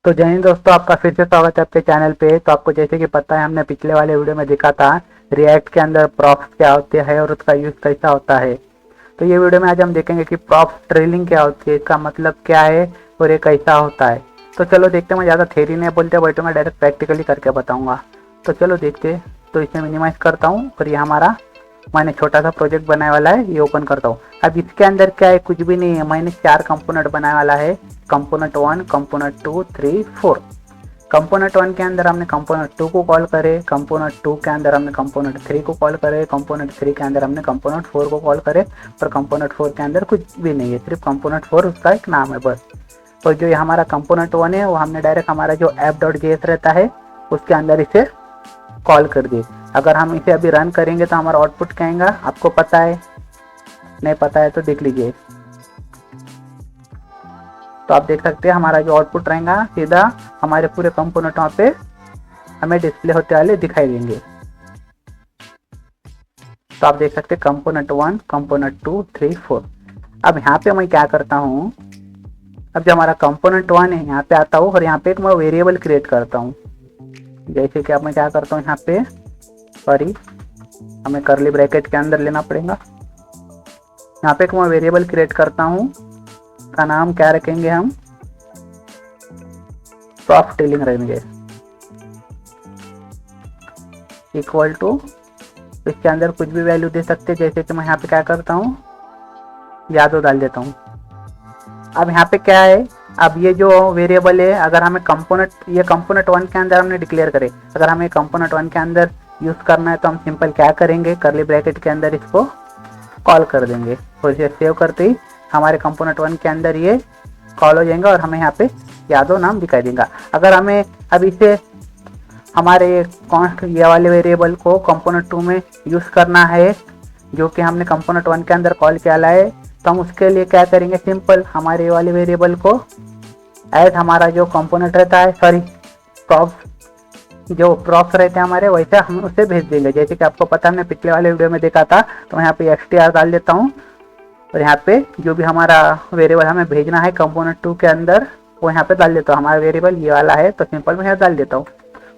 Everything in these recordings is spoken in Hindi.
तो जय हिंद दोस्तों, आपका फिर से स्वागत है आपके चैनल पे। तो आपको जैसे कि पता है, हमने पिछले वाले वीडियो में देखा था रिएक्ट के अंदर प्रॉप्स क्या होते हैं और उसका यूज कैसा होता है। तो ये वीडियो में आज हम देखेंगे कि प्रॉप्स ट्रेलिंग क्या होती है, इसका मतलब क्या है और ये कैसा होता है। तो चलो देखते हैं। मैं ज़्यादा थ्योरी नहीं बोलते बैठूंगा, डायरेक्ट प्रैक्टिकली करके बताऊंगा। तो चलो देखते। तो इसे मिनिमाइज करता हूँ और ये हमारा मैंने छोटा सा प्रोजेक्ट बनाने वाला है, ये ओपन करता हूँ। अब इसके अंदर क्या है, कुछ भी नहीं है। मैंने 4 कंपोनेंट बनाने वाला है, कंपोनेंट 1, कंपोनेंट 2, 3, 4। कंपोनेंट 1 के अंदर हमने कंपोनेंट 2 को कॉल करे, कंपोनेंट 2 के अंदर हमने कंपोनेंट 3 को कॉल करे, कंपोनेंट 3 के अंदर हमने कंपोनेंट 4 को कॉल करे, और कंपोनेंट 4 के अंदर कुछ भी नहीं है, सिर्फ कंपोनेंट 4 उसका एक नाम है बस। और जो ये हमारा कंपोनेंट 1 है वो हमने डायरेक्ट हमारा जो app.js रहता है उसके अंदर इसे कॉल कर दिए। अगर हम इसे अभी रन करेंगे तो हमारा आउटपुट क्या आएगा, आपको पता है? नहीं पता है तो देख लीजिए। तो आप देख सकते हैं हमारा जो आउटपुट रहेगा सीधा हमारे पूरे कंपोनेंट वहाँ पे हमें डिस्प्ले होते वाले दिखाई देंगे। तो आप देख सकते हैं कंपोनेंट 1, कंपोनेंट 2, 3, 4। अब यहाँ पे मैं क्या करता हूँ, अब जो हमारा कंपोनेंट 1 है यहाँ पे आता हूँ और यहाँ पे एक मैं वेरिएबल क्रिएट करता हूँ। जैसे कि अब मैं क्या करता हूँ, यहाँ पे सॉरी हमें करली ब्रैकेट के अंदर लेना पड़ेगा। यहाँ पे एक मैं वेरिएबल क्रिएट करता हूँ, का नाम क्या रखेंगे हम, प्रॉप्स ट्रेलिंग रहेंगे, इक्वल टू। इसके अंदर कुछ भी वैल्यू दे सकते हैं। जैसे कि मैं यहाँ पे क्या करता हूँ, यादव डाल देता हूँ। अब यहाँ पे क्या है, अब ये जो वेरिएबल है अगर हमें कंपोनेंट, ये कंपोनेंट 1 के अंदर हमने डिक्लेयर करे, अगर हमें कंपोनेंट 1 के अंदर यूज करना है तो हम सिंपल क्या करेंगे, करली ब्रैकेट के अंदर इसको कॉल कर देंगे और इसे सेव करते ही हमारे कंपोनेंट 1 के अंदर ये कॉल हो जाएगा और हमें यहाँ पे यादव नाम दिखाई देगा। अगर हमें अब इसे हमारे कॉन्स्ट ये वाले वेरिएबल को कंपोनेंट 2 में यूज करना है जो कि हमने कंपोनेंट 1 के अंदर कॉल किया है, तो हम उसके लिए क्या करेंगे, सिंपल हमारे ये वाले वेरिएबल को ऐड हमारा जो कंपोनेंट रहता है, सॉरी प्रॉप्स, जो प्रॉप्स रहते हैं हमारे, वैसे हम उसे भेज देंगे। जैसे कि आपको पता हमने पिछले वाले वीडियो में देखा था। तो मैं यहाँ पे str डाल देता हूँ और यहाँ पे जो भी हमारा वेरिएबल हमें भेजना है कंपोनेंट 2 के अंदर वो यहाँ पे डाल देता हूँ। हमारा वेरिएबल ये वाला है तो सिंपल मैं यहाँ डाल देता हूँ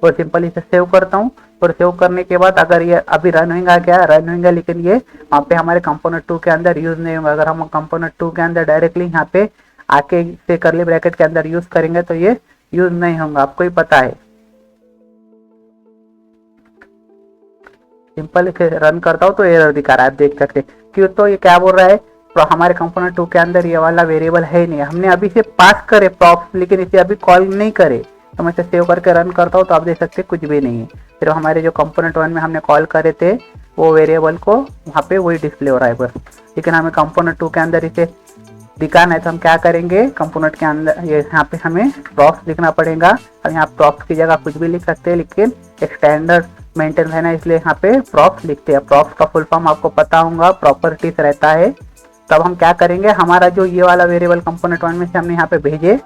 और सिंपल इसे सेव करता हूँ। और सेव करने के बाद अगर ये अभी रन होगा, क्या रन होगा, लेकिन ये वहाँ पे हमारे कंपोनेंट 2 के अंदर यूज नहीं होगा। अगर हम कंपोनेंट 2 के अंदर डायरेक्टली यहाँ पे आके से करली ब्रैकेट के अंदर यूज करेंगे तो ये यूज नहीं होगा, आपको ही पता है। सिंपल इसे रन करता हूँ तो एरर दिखा रहा है, आप देख सकते हैं। क्यों, तो ये क्या बोल रहा है, तो हमारे कंपोनेंट 2 के अंदर ये वाला वेरिएबल है नहीं, हमने अभी इसे पास करे प्रॉप्स, लेकिन इसे अभी कॉल नहीं करे। तो मैं इसे सेव करके रन करता हूँ तो आप देख सकते हैं कुछ भी नहीं है। फिर हमारे जो कंपोनेंट 1 में हमने कॉल करे थे वो वेरिएबल को वहाँ पे वही डिस्प्ले हो रहा है बस। लेकिन हमें कंपोनेंट 2 के अंदर इसे दिखाना है तो हम क्या करेंगे, कंपोनेंट के अंदर ये यहाँ पे हमें प्रॉप्स लिखना पड़ेगा। अब यहाँ प्रॉप्स की जगह कुछ भी लिख सकते हैं, लेकिन एक स्टैंडर्ड मेंटेन है ना, इसलिए यहाँ पे प्रॉप्स लिखते हैं। प्रॉप्स का फुल फॉर्म आपको पता होगा, प्रॉपर्टीज रहता है। तब हम क्या करेंगे, हमारा जो ये वाला वेरिएबल कंपोनेंट 1 में से हमने यहाँ पे भेजे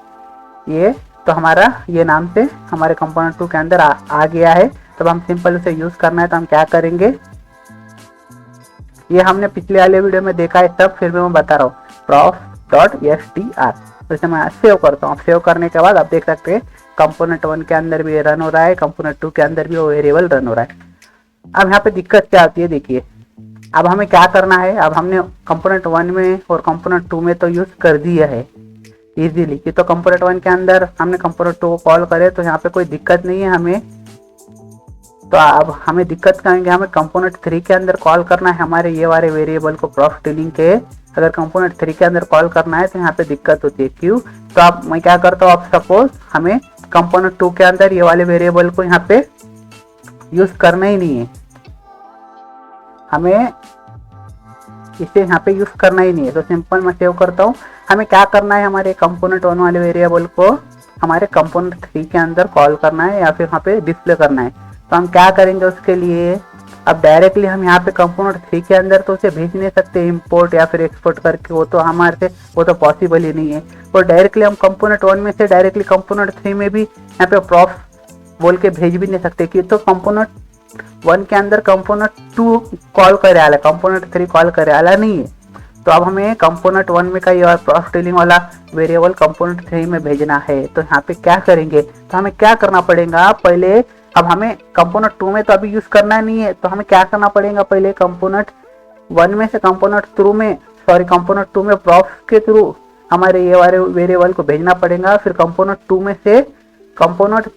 ये, तो हमारा ये नाम से हमारे कंपोनेंट 2 के अंदर आ गया है। तब हम सिंपल उसे यूज करना है तो हम क्या करेंगे, ये हमने पिछले वाले वीडियो में देखा है सब, फिर भी मैं बता रहा हूँ, props.str। तो इसे मैं सेव करता हूँ। सेव करने के बाद आप देख सकते हैं कंपोनेंट 1 के अंदर भी रन हो रहा है, कंपोनेंट 2 के अंदर भी वो वेरिएबल रन हो रहा है। अब यहाँ पे दिक्कत क्या आती है, देखिए अब हमें क्या करना है। अब हमने कंपोनेंट 1 में और कंपोनेंट 2 में तो यूज कर दिया है इजीली, कि तो कंपोनेंट 1 के अंदर हमने कंपोनेंट 2 को कॉल करे तो यहाँ पे कोई दिक्कत नहीं है हमें। तो अब हमें दिक्कत करेंगे, हमें कंपोनेंट 3 के अंदर कॉल करना है हमारे ये वाले वेरिएबल को प्रॉप्स ट्रेलिंग के। अगर कंपोनेंट 3 के अंदर कॉल करना है तो यहाँ पे दिक्कत होती है। क्यों, तो अब मैं क्या करता हूँ, अब सपोज हमें कंपोनेंट 2 के अंदर ये वाले वेरिएबल को यहाँ पे यूज करना ही नहीं है, हमें इसे यहाँ पे यूज करना ही नहीं है। तो सिंपल मैं सेव करता हूँ। हमें क्या करना है, हमारे कंपोनेंट 1 वाले वेरिएबल को हमारे कंपोनेंट 3 के अंदर कॉल करना है या फिर वहाँ पे डिस्प्ले करना है। तो हम क्या करेंगे उसके लिए, अब डायरेक्टली हम यहाँ पे कंपोनेंट 3 के अंदर तो उसे भेज नहीं सकते इंपोर्ट या फिर एक्सपोर्ट करके, वो तो हमारे से वो तो पॉसिबल ही नहीं है। और डायरेक्टली हम कंपोनेंट 1 में से डायरेक्टली कंपोनेंट 3 में भी यहाँ पे प्रॉप्स बोल के भेज भी नहीं सकते, कि तो कंपोनेंट 1 के अंदर कंपोनेंट 2 कॉल करे आला, कंपोनेंट 3 कॉल करे आला नहीं है। तो अब हमें कंपोनेंट 1 में का ये प्रॉफ ड्रिलिंग वाला वेरिएबल कंपोनेंट 3 में भेजना है। तो यहाँ पे क्या करेंगे, तो हमें क्या करना पड़ेगा पहले, अब हमें कंपोनेंट 2 में तो अभी यूज करना नहीं है, तो हमें क्या करना पड़ेगा पहले कंपोनेंट 1 में से कंपोनेंट 2 में प्रॉफ के थ्रू हमारे ये वाले वेरिएबल को भेजना पड़ेगा। फिर कंपोनेंट 2 में से कंपोनेंट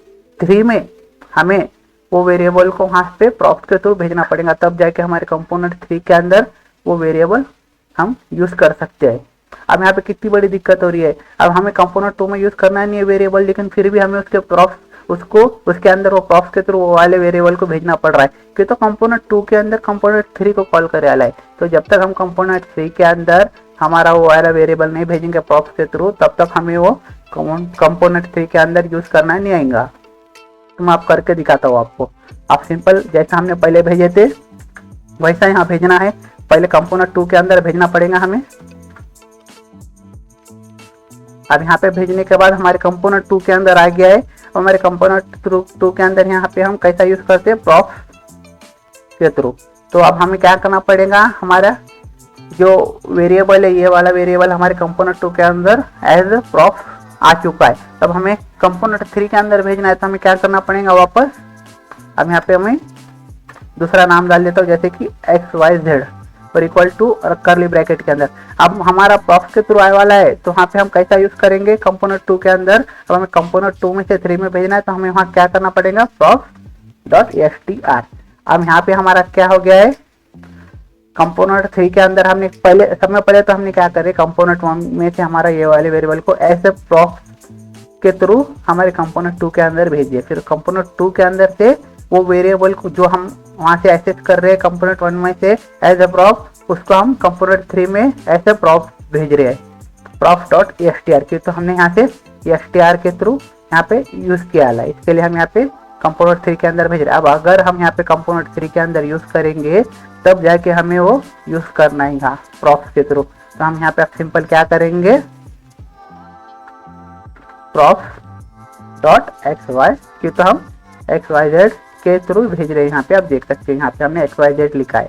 3 में हमें वो वेरिएबल को वहां पे प्रॉफ के थ्रू भेजना पड़ेगा, तब जाके हमारे कंपोनेंट 3 के अंदर वो वेरिएबल हम यूज कर सकते हैं। अब यहाँ पे कितनी बड़ी दिक्कत हो रही है, अब हमें कंपोनेंट 2 में यूज करना नहीं है वेरिएबल, लेकिन फिर भी हमें उसके अंदर वो प्रॉफ के थ्रू वो वाले वेरिएबल को भेजना पड़ रहा है, क्योंकि तो कंपोनेंट 2 के अंदर कंपोनेंट 3 को कॉल करे वाला है। तो जब तक हम कंपोनेंट 3 के अंदर हमारा वो वाला वेरिएबल नहीं भेजेंगे प्रॉफ के थ्रू, तब तक हमें वो कंपोनेंट 3 के अंदर यूज करना नहीं आएगा। तो मैं आप करके दिखाता हूँ आपको। आप सिंपल जैसा हमने पहले भेजे थे वैसा यहाँ भेजना है। पहले कंपोनेंट 2 के अंदर भेजना पड़ेगा हमें। अब यहाँ पे भेजने के बाद हमारे कंपोनेंट 2 के अंदर आ गया है। और हमारे कंपोनेंट 2 के अंदर यहाँ पे हम कैसा यूज करते हैं, प्रॉफ के थ्रू। तो अब हमें क्या करना पड़ेगा, हमारा जो वेरिएबल है ये वाला वेरिएबल हमारे कंपोनेंट 2 के अंदर एज प्रॉफ आ चुका है। तब हमें कंपोनेंट 3 के अंदर भेजना है, तो हमें क्या करना पड़ेगा वापस। अब यहाँ पे हमें दूसरा नाम डाल देता हूँ, जैसे कि XYZ और इक्वल टू और करली ब्रैकेट के अंदर। अब हमारा प्रॉफ के थ्रू आने वाला है, तो वहाँ पे हम कैसा यूज करेंगे कंपोनेंट 2 के अंदर। अब हमें कंपोनेंट 2 में से 3 में भेजना है, तो हमें वहाँ क्या करना पड़ेगा, prof.str। अब यहाँ पे हमारा क्या हो गया है, कंपोनेंट 3 के अंदर हमने पहले तो हमने क्या करे, कंपोनेंट 1 में से हमारा ये वाले वेरिएबल को ऐसे प्रॉफ के थ्रू हमारे कंपोनेंट 2 के अंदर भेज दिए। फिर कंपोनेंट 2 के अंदर से वो वेरिएबल को जो हम वहां से एक्सेस कर रहे हैं कंपोनेंट 1 में से एज ए प्रॉफ, उसको हम कंपोनेंट 3 में ऐसे प्रॉफ भेज रहे हैं, prof.str की। तो हमने यहाँ से str के थ्रू यहाँ पे यूज किया है, इसके लिए हम यहाँ पे कंपोनेंट 3 के अंदर भेज रहे हैं। अब अगर हम यहाँ पे कंपोनेंट 3 के अंदर यूज करेंगे तब जाके हमें वो यूज करना ही प्रॉफ के थ्रू। तो हम यहाँ पे सिंपल क्या करेंगे, prof.xy की, तो हम XYZ के थ्रू भेज रहे हैं। यहाँ पे आप देख सकते हैं, यहाँ पे हमने XYZ लिखा है।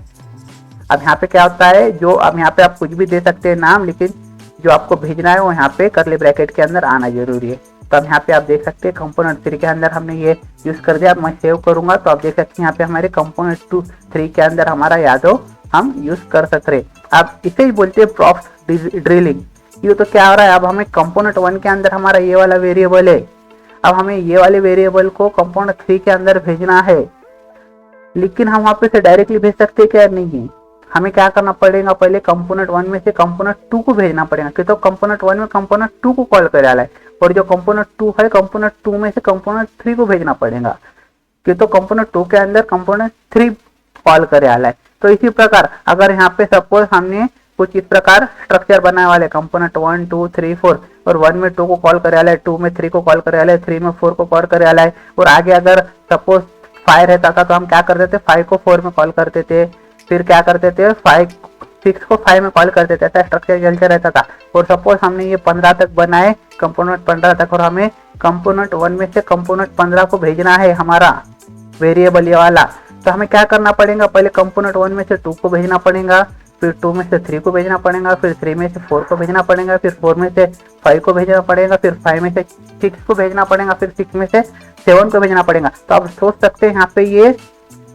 अब यहाँ पे क्या होता है, जो अब यहाँ पे आप कुछ भी दे सकते हैं नाम, लेकिन जो आपको भेजना है वो यहाँ पे करली ब्रैकेट के अंदर आना जरूरी है। तो अब यहाँ पे आप देख सकते हैं कंपोनेंट 3 के अंदर हमने ये यूज कर दिया। अब मैं सेव करूंगा तो आप देख सकते हैं यहाँ पे हमारे कंपोनेंट 3 के अंदर हमारा यादव हम यूज कर सकते हैं। अब इसे ही बोलते हैं प्रॉफ ड्रिलिंग। ये तो क्या हो रहा है, अब हमें कंपोनेंट 1 के अंदर हमारा ये वाला वेरिएबल है, अब हमें ये वाले वेरिएबल को कंपोनेंट 3 के अंदर भेजना है, लेकिन हम वहाँ पे से डायरेक्टली भेज सकते हैं क्या, नहीं है। हमें क्या करना पड़ेगा, पहले कंपोनेंट 1 में से कंपोनेंट 2 को भेजना पड़ेगा, क्योंकि तो कंपोनेंट 1 में कंपोनेंट 2 को कॉल कर रहा है, और जो कंपोनेंट 2 है कंपोनेंट 2 में से कंपोनेंट 3 को भेजना पड़ेगा, क्योंकि तो कंपोनेंट 2 के अंदर कंपोनेंट 3 कॉल कर रहा है। तो इसी प्रकार अगर यहाँ पे सपोज हमने कुछ इस प्रकार स्ट्रक्चर बनाए वाले कंपोनेंट 1 2 3 4, और 1 में 2 को कॉल करे वाला है, 2 में 3 को कॉल करे वाला है, 3 में 4 को कॉल करे वाला है, और आगे अगर सपोज 5 रहता था तो हम क्या करते थे, 5 को 4 में कॉल करते थे, फिर क्या करते थे 6 को 5 में कॉल करते थे, ऐसा स्ट्रक्चर चलते रहता था। और सपोज हमने ये 15 तक बनाए, कंपोनेंट 15 तक, और हमें कंपोनेंट 1 में से कंपोनेंट 15 को भेजना है हमारा वेरिएबल ये वाला। तो हमें क्या करना पड़ेगा, पहले कंपोनेंट 1 में से 2 को भेजना पड़ेगा, फिर 2 में से 3 को भेजना पड़ेगा, फिर 3 में से 4 को भेजना पड़ेगा, फिर 4 में से 5 को भेजना पड़ेगा, फिर 5 में से 6 को भेजना पड़ेगा, फिर 6 में से 7 को भेजना पड़ेगा। तो आप सोच सकते हैं यहाँ पे ये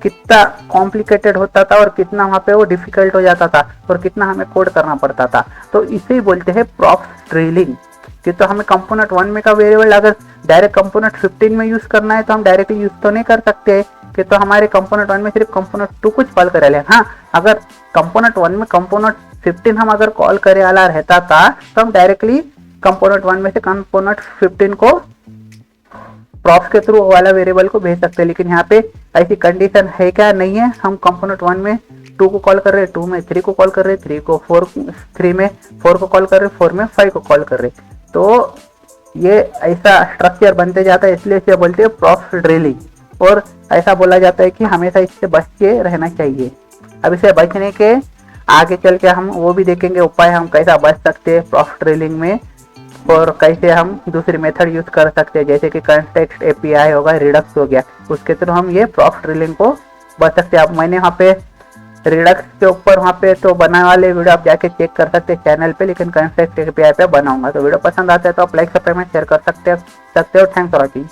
कितना कॉम्प्लिकेटेड होता था और कितना वहाँ पे वो डिफिकल्ट हो जाता था और कितना हमें कोड करना पड़ता था। तो इसे ही बोलते हैं प्रॉफ ड्रिलिंग। कि तो हमें कंपोनेंट 1 में का वेरिएबल अगर डायरेक्ट कंपोनेंट 15 में यूज करना है तो हम डायरेक्टली यूज तो नहीं कर सकते, कि तो हमारे कंपोनेंट 1 में सिर्फ कंपोनेंट 2 कुछ कॉल करे ले। हाँ, अगर कंपोनेंट 1 में कंपोनेंट 15 हम अगर कॉल करे वाला रहता था तो हम डायरेक्टली कंपोनेंट 1 में से कंपोनेंट 15 को प्रॉफ के थ्रू वाला वेरिएबल को भेज सकते हैं। लेकिन यहाँ पे ऐसी कंडीशन है क्या, नहीं है। हम कंपोनेंट 1 में 2 को कॉल कर रहे हैं, 2 में 3 को कॉल कर रहे हैं, 3 में 4 को कॉल कर रहे हैं, 4 में 5 को कॉल कर रहे हैं। तो ये ऐसा स्ट्रक्चर बनते जाता है, इसलिए इसे बोलते हैं प्रॉफ ड्रिलिंग। और ऐसा बोला जाता है कि हमेशा इससे बच के रहना चाहिए। अब इसे बचने के आगे चल के हम वो भी देखेंगे उपाय, हम कैसा बच सकते हैं प्रॉफ ड्रिलिंग में, और कैसे हम दूसरी मेथड यूज कर सकते हैं, जैसे कि कॉन्टेक्स्ट एपीआई होगा, रिडक्स हो गया, उसके थ्रू हम ये प्रॉफ ड्रिलिंग को बच सकते हैं। अब मैंने यहाँ पे रिडक्स के ऊपर वहाँ पे तो बनाने वाले वीडियो आप जाके चेक कर सकते हैं चैनल पे, लेकिन कॉन्सेप्ट एपीआई पे बनाऊंगा। तो वीडियो पसंद आता है तो आप लाइक सब्सक्राइब शेयर कर सकते हो। Thanks for watching.